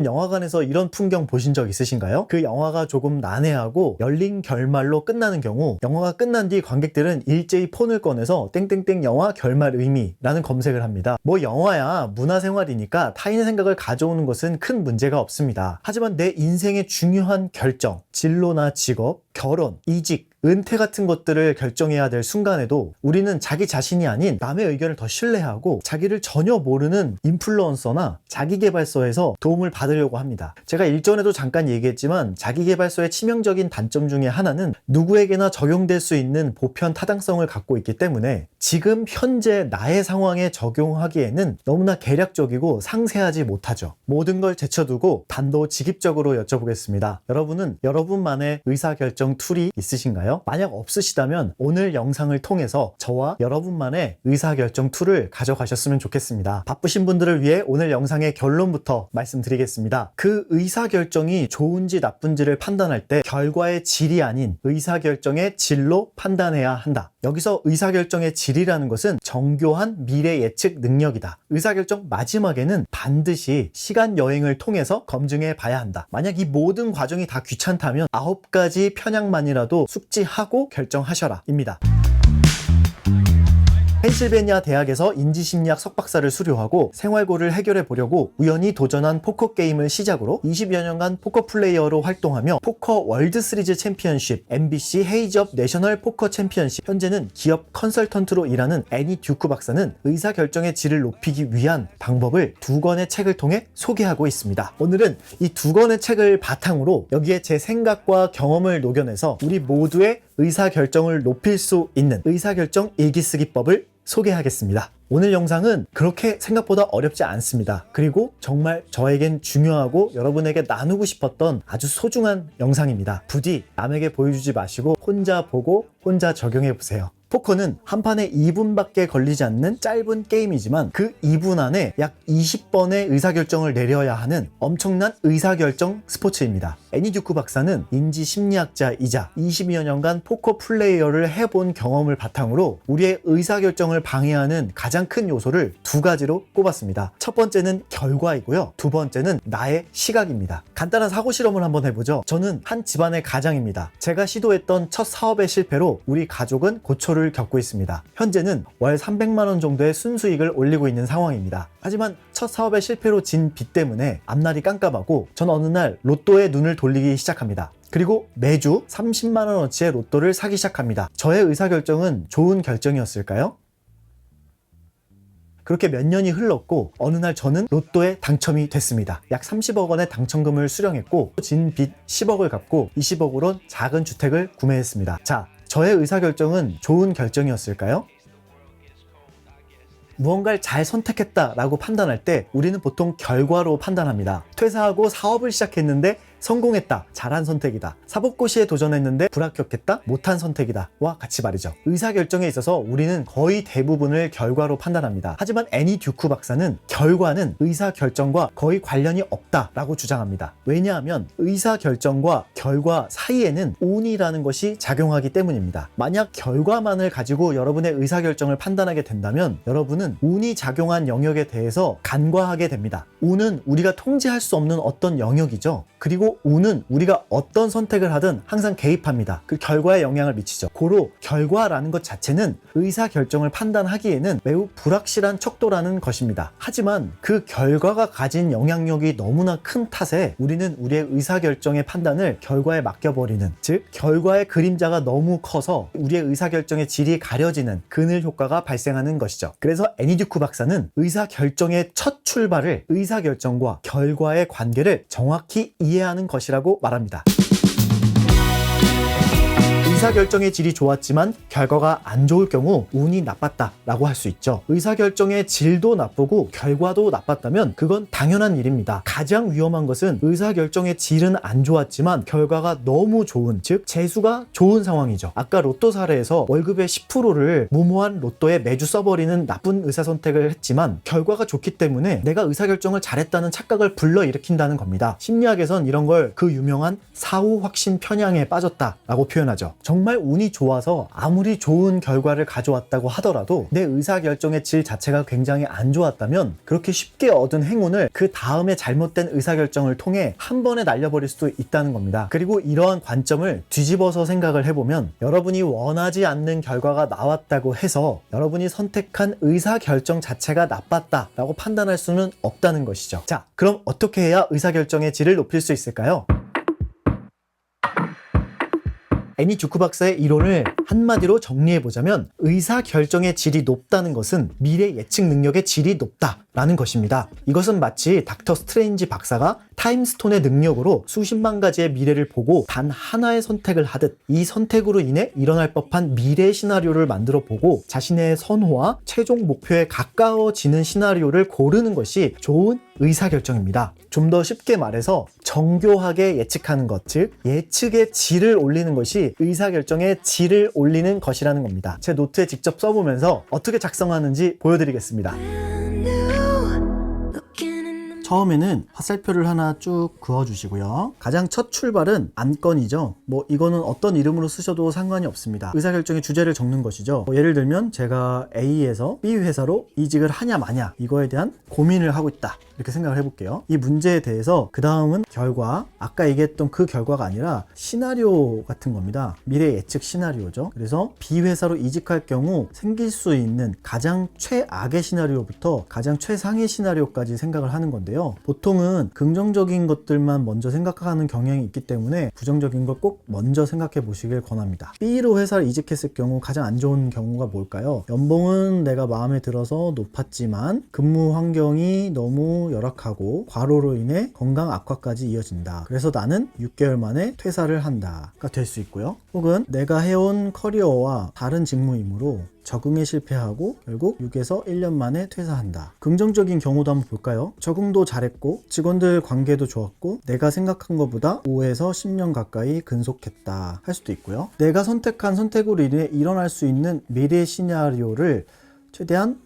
영화관에서 이런 풍경 보신 적 있으신가요? 그 영화가 조금 난해하고 열린 결말로 끝나는 경우 영화가 끝난 뒤 관객들은 일제히 폰을 꺼내서 땡땡땡 영화 결말 의미라는 검색을 합니다. 뭐 영화야 문화생활이니까 타인의 생각을 가져오는 것은 큰 문제가 없습니다. 하지만 내 인생의 중요한 결정, 진로나 직업, 결혼, 이직, 은퇴 같은 것들을 결정해야 될 순간에도 우리는 자기 자신이 아닌 남의 의견을 더 신뢰하고 자기를 전혀 모르는 인플루언서나 자기계발서에서 도움을 받으려고 합니다. 제가 일전에도 잠깐 얘기했지만 자기계발서의 치명적인 단점 중에 하나는 누구에게나 적용될 수 있는 보편 타당성을 갖고 있기 때문에 지금 현재 나의 상황에 적용하기에는 너무나 개략적이고 상세하지 못하죠. 모든 걸 제쳐두고 단도직입적으로 여쭤보겠습니다. 여러분은 여러분만의 의사결정 툴이 있으신가요? 만약 없으시다면 오늘 영상을 통해서 저와 여러분만의 의사결정 툴을 가져가셨으면 좋겠습니다. 바쁘신 분들을 위해 오늘 영상의 결론부터 말씀드리겠습니다. 그 의사결정이 좋은지 나쁜지를 판단할 때 결과의 질이 아닌 의사결정의 질로 판단해야 한다. 여기서 의사결정의 질이라는 것은 정교한 미래 예측 능력이다. 의사결정 마지막에는 반드시 시간 여행을 통해서 검증해 봐야 한다. 만약 이 모든 과정이 다 귀찮다면 9가지 편향만이라도 숙지하고 결정하셔라 입니다. 펜실베니아 대학에서 인지심리학 석박사를 수료하고 생활고를 해결해 보려고 우연히 도전한 포커 게임을 시작으로 20여 년간 포커 플레이어로 활동하며 포커 월드 시리즈 챔피언십, MBC 헤이즈업 내셔널 포커 챔피언십, 현재는 기업 컨설턴트로 일하는 애니 듀크 박사는 의사결정의 질을 높이기 위한 방법을 2권의 책을 통해 소개하고 있습니다. 오늘은 이 2권의 책을 바탕으로 여기에 제 생각과 경험을 녹여내서 우리 모두의 의사결정을 높일 수 있는 의사결정 일기쓰기법을 소개하겠습니다. 오늘 영상은 그렇게 생각보다 어렵지 않습니다. 그리고 정말 저에겐 중요하고 여러분에게 나누고 싶었던 아주 소중한 영상입니다. 부디 남에게 보여주지 마시고 혼자 보고 혼자 적용해 보세요. 포커는 한 판에 2분밖에 걸리지 않는 짧은 게임이지만 그 2분 안에 약 20번의 의사결정을 내려야 하는 엄청난 의사결정 스포츠입니다. 애니 듀크 박사는 인지심리학자이자 20여 년간 포커 플레이어를 해본 경험을 바탕으로 우리의 의사결정을 방해하는 가장 큰 요소를 2가지로 꼽았습니다. 첫 번째는 결과이고요. 두 번째는 나의 시각입니다. 간단한 사고 실험을 한번 해보죠. 저는 한 집안의 가장입니다. 제가 시도했던 첫 사업의 실패로 우리 가족은 고초를 겪고 있습니다. 현재는 월 300만 원 정도의 순수익을 올리고 있는 상황입니다. 하지만 첫 사업의 실패로 진 빚 때문에 앞날이 깜깜하고 전 어느 날 로또에 눈을 돌리기 시작합니다. 그리고 매주 30만 원어치의 로또를 사기 시작합니다. 저의 의사결정은 좋은 결정이었을까요? 그렇게 몇 년이 흘렀고 어느 날 저는 로또에 당첨이 됐습니다. 약 30억 원의 당첨금을 수령했고 진 빚 10억을 갚고 20억으로 작은 주택을 구매했습니다. 자, 저의 의사결정은 좋은 결정이었을까요? 무언가를 잘 선택했다라고 판단할 때 우리는 보통 결과로 판단합니다. 퇴사하고 사업을 시작했는데 성공했다, 잘한 선택이다. 사법고시에 도전했는데 불합격했다, 못한 선택이다 와 같이 말이죠. 의사결정에 있어서 우리는 거의 대부분을 결과로 판단합니다. 하지만 애니 듀크 박사는 결과는 의사결정과 거의 관련이 없다라고 주장합니다. 왜냐하면 의사결정과 결과 사이에는 운이라는 것이 작용하기 때문입니다. 만약 결과만을 가지고 여러분의 의사결정을 판단하게 된다면 여러분은 운이 작용한 영역에 대해서 간과하게 됩니다. 운은 우리가 통제할 수 없는 어떤 영역이죠. 그리고 운은 우리가 어떤 선택을 하든 항상 개입합니다. 그 결과에 영향을 미치죠. 고로 결과라는 것 자체는 의사결정을 판단하기에는 매우 불확실한 척도라는 것입니다. 하지만 그 결과가 가진 영향력이 너무나 큰 탓에 우리는 우리의 의사결정의 판단을 결과에 맡겨버리는, 즉 결과의 그림자가 너무 커서 우리의 의사결정의 질이 가려지는 그늘 효과가 발생하는 것이죠. 그래서 애니 듀크 박사는 의사결정의 첫 출발을 의사결정과 결과의 관계를 정확히 이해하는 것이라고 말합니다. 의사결정의 질이 좋았지만 결과가 안 좋을 경우 운이 나빴다 라고 할 수 있죠. 의사결정의 질도 나쁘고 결과도 나빴다면 그건 당연한 일입니다. 가장 위험한 것은 의사결정의 질은 안 좋았지만 결과가 너무 좋은, 즉 재수가 좋은 상황이죠. 아까 로또 사례에서 월급의 10%를 무모한 로또에 매주 써버리는 나쁜 의사선택을 했지만 결과가 좋기 때문에 내가 의사결정을 잘했다는 착각을 불러일으킨다는 겁니다. 심리학에선 이런 걸 그 유명한 사후 확신 편향에 빠졌다 라고 표현하죠. 정말 운이 좋아서 아무리 좋은 결과를 가져왔다고 하더라도 내 의사결정의 질 자체가 굉장히 안 좋았다면 그렇게 쉽게 얻은 행운을 그 다음에 잘못된 의사결정을 통해 한 번에 날려버릴 수도 있다는 겁니다. 그리고 이러한 관점을 뒤집어서 생각을 해보면 여러분이 원하지 않는 결과가 나왔다고 해서 여러분이 선택한 의사결정 자체가 나빴다라고 판단할 수는 없다는 것이죠. 자, 그럼 어떻게 해야 의사결정의 질을 높일 수 있을까요? 애니 주크 박사의 이론을 한마디로 정리해보자면 의사결정의 질이 높다는 것은 미래 예측 능력의 질이 높다라는 것입니다. 이것은 마치 닥터 스트레인지 박사가 타임스톤의 능력으로 수십만 가지의 미래를 보고 단 하나의 선택을 하듯 이 선택으로 인해 일어날 법한 미래 시나리오를 만들어 보고 자신의 선호와 최종 목표에 가까워지는 시나리오를 고르는 것이 좋은 의사결정입니다. 좀 더 쉽게 말해서 정교하게 예측하는 것, 즉 예측의 질을 올리는 것이 의사결정의 질을 올리는 것이라는 겁니다. 제 노트에 직접 써보면서 어떻게 작성하는지 보여드리겠습니다. 처음에는 화살표를 하나 쭉 그어주시고요. 가장 첫 출발은 안건이죠. 이거는 어떤 이름으로 쓰셔도 상관이 없습니다. 의사결정의 주제를 적는 것이죠. 예를 들면 제가 A에서 B 회사로 이직을 하냐 마냐 이거에 대한 고민을 하고 있다. 이렇게 생각을 해볼게요. 이 문제에 대해서 그 다음은 결과, 아까 얘기했던 그 결과가 아니라 시나리오 같은 겁니다. 미래 예측 시나리오죠. 그래서 B 회사로 이직할 경우 생길 수 있는 가장 최악의 시나리오부터 가장 최상의 시나리오까지 생각을 하는 건데요. 보통은 긍정적인 것들만 먼저 생각하는 경향이 있기 때문에 부정적인 걸 꼭 먼저 생각해 보시길 권합니다. B로 회사를 이직했을 경우 가장 안 좋은 경우가 뭘까요? 연봉은 내가 마음에 들어서 높았지만 근무 환경이 너무 열악하고 과로로 인해 건강 악화까지 이어진다. 그래서 나는 6개월 만에 퇴사를 한다가 될 수 있고요. 혹은 내가 해온 커리어와 다른 직무이므로 적응에 실패하고 결국 6에서 1년 만에 퇴사한다. 긍정적인 경우도 한번 볼까요? 적응도 잘했고 직원들 관계도 좋았고 내가 생각한 것보다 5에서 10년 가까이 근속했다 할 수도 있고요. 내가 선택한 선택으로 인해 일어날 수 있는 미래 시나리오를 최대한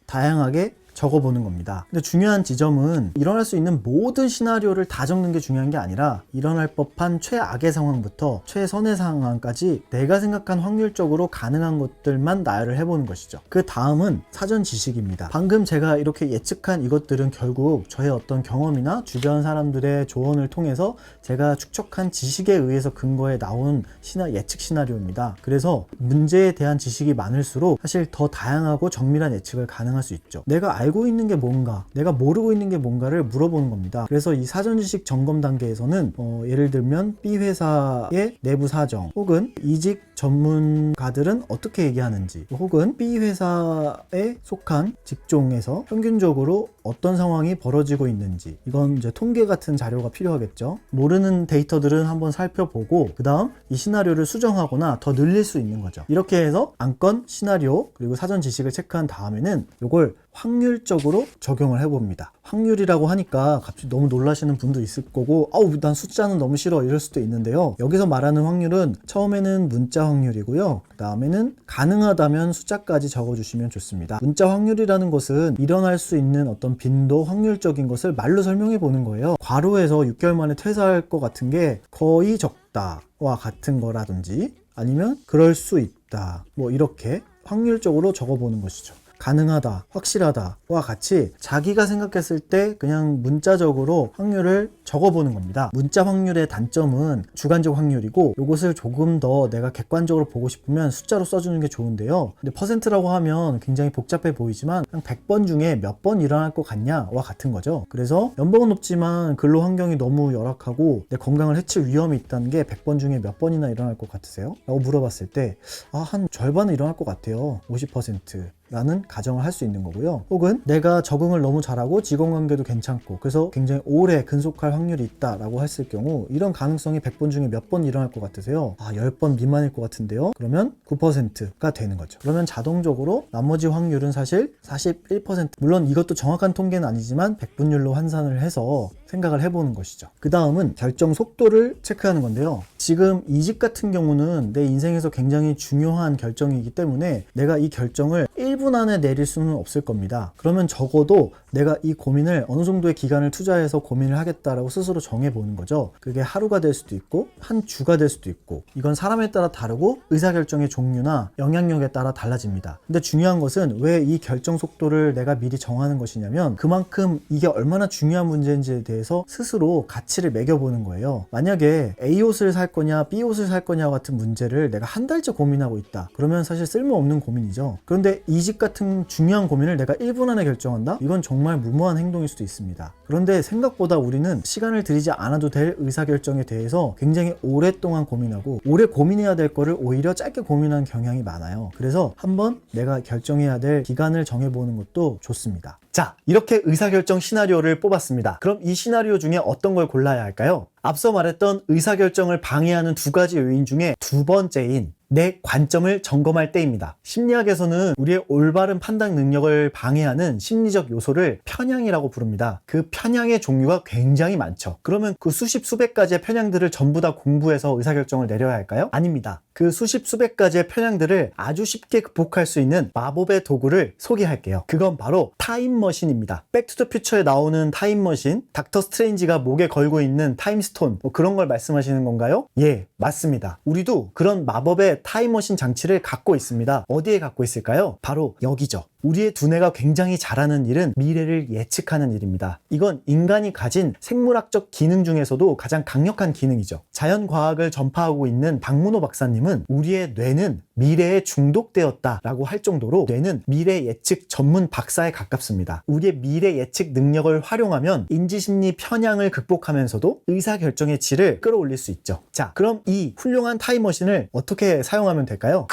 다양하게 적어보는 겁니다. 근데 중요한 지점은 일어날 수 있는 모든 시나리오를 다 적는 게 중요한 게 아니라 일어날 법한 최악의 상황부터 최선의 상황까지 내가 생각한 확률적으로 가능한 것들만 나열을 해보는 것이죠. 그 다음은 사전 지식입니다. 방금 제가 이렇게 예측한 이것들은 결국 저의 어떤 경험이나 주변 사람들의 조언을 통해서 제가 축적한 지식에 의해서 근거해 나온 예측 시나리오입니다. 그래서 문제에 대한 지식이 많을수록 사실 더 다양하고 정밀한 예측을 가능할 수 있죠. 내가 알고 있는 게 뭔가, 내가 모르고 있는 게 뭔가를 물어보는 겁니다. 그래서 이 사전지식 점검 단계에서는 예를 들면 B 회사의 내부 사정 혹은 이직 전문가들은 어떻게 얘기하는지 혹은 B 회사에 속한 직종에서 평균적으로 어떤 상황이 벌어지고 있는지 이건 이제 통계 같은 자료가 필요하겠죠. 모르는 데이터들은 한번 살펴보고 그 다음 이 시나리오를 수정하거나 더 늘릴 수 있는 거죠. 이렇게 해서 안건, 시나리오 그리고 사전 지식을 체크한 다음에는 이걸 확률적으로 적용을 해봅니다. 확률이라고 하니까 갑자기 너무 놀라시는 분도 있을 거고 난 숫자는 너무 싫어 이럴 수도 있는데요. 여기서 말하는 확률은 처음에는 문자 확률이고요. 그 다음에는 가능하다면 숫자까지 적어주시면 좋습니다. 문자 확률이라는 것은 일어날 수 있는 어떤 빈도, 확률적인 것을 말로 설명해 보는 거예요. 괄호에서 6개월 만에 퇴사할 것 같은 게 거의 적다와 같은 거라든지 아니면 그럴 수 있다 이렇게 확률적으로 적어보는 것이죠. 가능하다, 확실하다와 같이 자기가 생각했을 때 그냥 문자적으로 확률을 적어보는 겁니다. 문자 확률의 단점은 주관적 확률이고 이것을 조금 더 내가 객관적으로 보고 싶으면 숫자로 써주는 게 좋은데요. 근데 퍼센트라고 하면 굉장히 복잡해 보이지만 그냥 100번 중에 몇 번 일어날 것 같냐와 같은 거죠. 그래서 연봉은 높지만 근로 환경이 너무 열악하고 내 건강을 해칠 위험이 있다는 게 100번 중에 몇 번이나 일어날 것 같으세요? 라고 물어봤을 때 한 절반은 일어날 것 같아요. 50%. 라는 가정을 할 수 있는 거고요. 혹은 내가 적응을 너무 잘하고 직원관계도 괜찮고 그래서 굉장히 오래 근속할 확률이 있다라고 했을 경우 이런 가능성이 100번 중에 몇 번 일어날 것 같으세요? 10번 미만일 것 같은데요. 그러면 9%가 되는 거죠. 그러면 자동적으로 나머지 확률은 사실 41%. 물론 이것도 정확한 통계는 아니지만 백분율로 환산을 해서 생각을 해보는 것이죠. 그 다음은 결정 속도를 체크하는 건데요. 지금 이직 같은 경우는 내 인생에서 굉장히 중요한 결정이기 때문에 내가 이 결정을 1분 안에 내릴 수는 없을 겁니다. 그러면 적어도 내가 이 고민을 어느 정도의 기간을 투자해서 고민을 하겠다라고 스스로 정해보는 거죠. 그게 하루가 될 수도 있고 한 주가 될 수도 있고, 이건 사람에 따라 다르고 의사결정의 종류나 영향력에 따라 달라집니다. 근데 중요한 것은 왜 이 결정 속도를 내가 미리 정하는 것이냐면, 그만큼 이게 얼마나 중요한 문제인지에 대해서 스스로 가치를 매겨보는 거예요. 만약에 A 옷을 살 거냐 B 옷을 살 거냐 같은 문제를 내가 한 달째 고민하고 있다, 그러면 사실 쓸모없는 고민이죠. 그런데 이직 같은 중요한 고민을 내가 1분 안에 결정한다? 이건 정말 무모한 행동일 수도 있습니다. 그런데 생각보다 우리는 시간을 들이지 않아도 될 의사결정에 대해서 굉장히 오랫동안 고민하고, 오래 고민해야 될 거를 오히려 짧게 고민하는 경향이 많아요. 그래서 한번 내가 결정해야 될 기간을 정해보는 것도 좋습니다. 자, 이렇게 의사결정 시나리오를 뽑았습니다. 그럼 이 시나리오 중에 어떤 걸 골라야 할까요? 앞서 말했던 의사결정을 방해하는 두 가지 요인 중에 두 번째인 내 관점을 점검할 때입니다. 심리학에서는 우리의 올바른 판단 능력을 방해하는 심리적 요소를 편향이라고 부릅니다. 그 편향의 종류가 굉장히 많죠. 그러면 그 수십 수백 가지의 편향들을 전부 다 공부해서 의사결정을 내려야 할까요? 아닙니다. 그 수십 수백 가지의 편향들을 아주 쉽게 극복할 수 있는 마법의 도구를 소개할게요. 그건 바로 타임머신입니다. 백투더퓨처에 나오는 타임머신, 닥터 스트레인지가 목에 걸고 있는 타임스톤, 뭐 그런 걸 말씀하시는 건가요? 예, 맞습니다. 우리도 그런 마법의 타임머신 장치를 갖고 있습니다. 어디에 갖고 있을까요? 바로 여기죠. 우리의 두뇌가 굉장히 잘하는 일은 미래를 예측하는 일입니다. 이건 인간이 가진 생물학적 기능 중에서도 가장 강력한 기능이죠. 자연과학을 전파하고 있는 박문호 박사님은 우리의 뇌는 미래에 중독되었다라고 할 정도로 뇌는 미래 예측 전문 박사에 가깝습니다. 우리의 미래 예측 능력을 활용하면 인지심리 편향을 극복하면서도 의사결정의 질을 끌어올릴 수 있죠. 자, 그럼 이 훌륭한 타임머신을 어떻게 사용하면 될까요?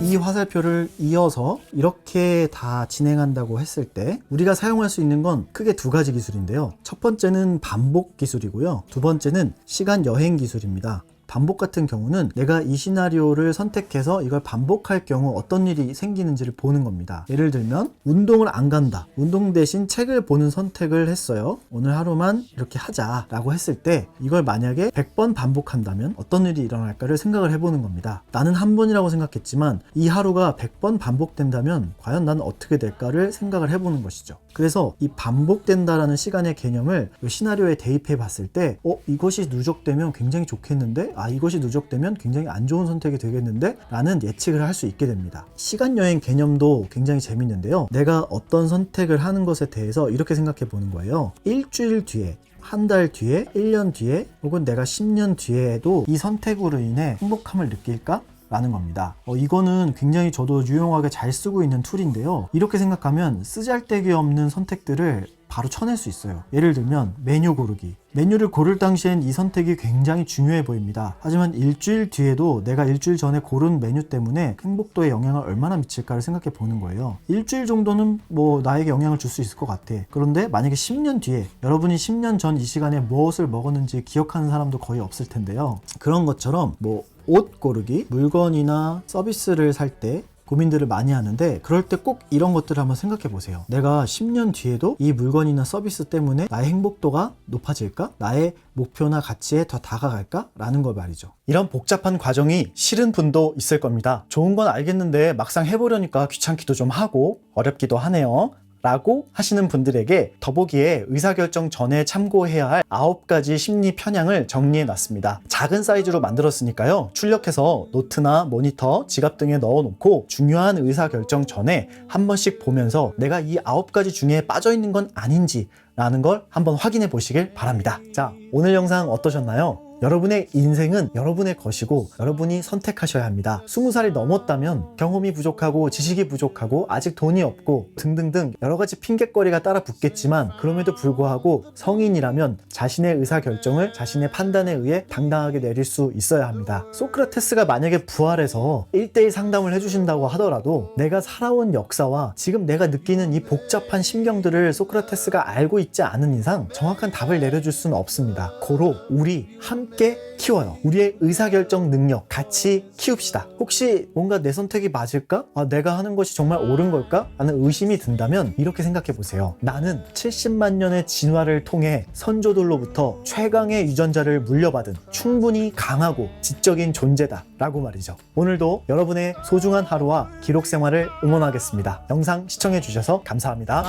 이 화살표를 이어서 이렇게 다 진행한다고 했을 때 우리가 사용할 수 있는 건 크게 두 가지 기술인데요. 첫 번째는 반복 기술이고요. 두 번째는 시간 여행 기술입니다. 반복 같은 경우는 내가 이 시나리오를 선택해서 이걸 반복할 경우 어떤 일이 생기는지를 보는 겁니다. 예를 들면 운동을 안 간다, 운동 대신 책을 보는 선택을 했어요. 오늘 하루만 이렇게 하자 라고 했을 때 이걸 만약에 100번 반복한다면 어떤 일이 일어날까를 생각을 해보는 겁니다. 나는 한 번이라고 생각했지만 이 하루가 100번 반복된다면 과연 난 어떻게 될까를 생각을 해보는 것이죠. 그래서 이 반복된다라는 시간의 개념을 이 시나리오에 대입해 봤을 때 이것이 누적되면 굉장히 좋겠는데, 이것이 누적되면 굉장히 안 좋은 선택이 되겠는데 라는 예측을 할 수 있게 됩니다. 시간여행 개념도 굉장히 재밌는데요. 내가 어떤 선택을 하는 것에 대해서 이렇게 생각해 보는 거예요. 일주일 뒤에, 한 달 뒤에, 1년 뒤에, 혹은 내가 10년 뒤에도 이 선택으로 인해 행복함을 느낄까? 라는 겁니다. 이거는 굉장히 저도 유용하게 잘 쓰고 있는 툴인데요. 이렇게 생각하면 쓰잘데기 없는 선택들을 바로 쳐낼 수 있어요. 예를 들면 메뉴 고르기. 메뉴를 고를 당시엔 이 선택이 굉장히 중요해 보입니다. 하지만 일주일 뒤에도 내가 일주일 전에 고른 메뉴 때문에 행복도에 영향을 얼마나 미칠까를 생각해 보는 거예요. 일주일 정도는 뭐 나에게 영향을 줄 수 있을 것 같아. 그런데 만약에 10년 뒤에, 여러분이 10년 전 이 시간에 무엇을 먹었는지 기억하는 사람도 거의 없을 텐데요. 그런 것처럼 뭐 옷 고르기, 물건이나 서비스를 살 때 고민들을 많이 하는데, 그럴 때 꼭 이런 것들을 한번 생각해 보세요. 내가 10년 뒤에도 이 물건이나 서비스 때문에 나의 행복도가 높아질까? 나의 목표나 가치에 더 다가갈까? 라는 거 말이죠. 이런 복잡한 과정이 싫은 분도 있을 겁니다. 좋은 건 알겠는데 막상 해보려니까 귀찮기도 좀 하고 어렵기도 하네요 라고 하시는 분들에게 더보기에 의사결정 전에 참고해야 할 9가지 심리 편향을 정리해 놨습니다. 작은 사이즈로 만들었으니까요, 출력해서 노트나 모니터, 지갑 등에 넣어놓고 중요한 의사결정 전에 한 번씩 보면서 내가 이 9가지 중에 빠져있는 건 아닌지 라는 걸 한번 확인해 보시길 바랍니다. 자, 오늘 영상 어떠셨나요? 여러분의 인생은 여러분의 것이고 여러분이 선택하셔야 합니다. 20살이 넘었다면 경험이 부족하고 지식이 부족하고 아직 돈이 없고 등등등 여러가지 핑곗거리가 따라 붙겠지만, 그럼에도 불구하고 성인이라면 자신의 의사결정을 자신의 판단에 의해 당당하게 내릴 수 있어야 합니다. 소크라테스가 만약에 부활해서 1:1 상담을 해주신다고 하더라도 내가 살아온 역사와 지금 내가 느끼는 이 복잡한 심경들을 소크라테스가 알고 있지 않은 이상 정확한 답을 내려줄 수는 없습니다. 고로 우리 함께 함께 키워요. 우리의 의사결정 능력 같이 키웁시다. 혹시 뭔가 내 선택이 맞을까? 내가 하는 것이 정말 옳은 걸까? 라는 의심이 든다면 이렇게 생각해 보세요. 나는 70만 년의 진화를 통해 선조들로부터 최강의 유전자를 물려받은 충분히 강하고 지적인 존재다 라고 말이죠. 오늘도 여러분의 소중한 하루와 기록 생활을 응원하겠습니다. 영상 시청해 주셔서 감사합니다.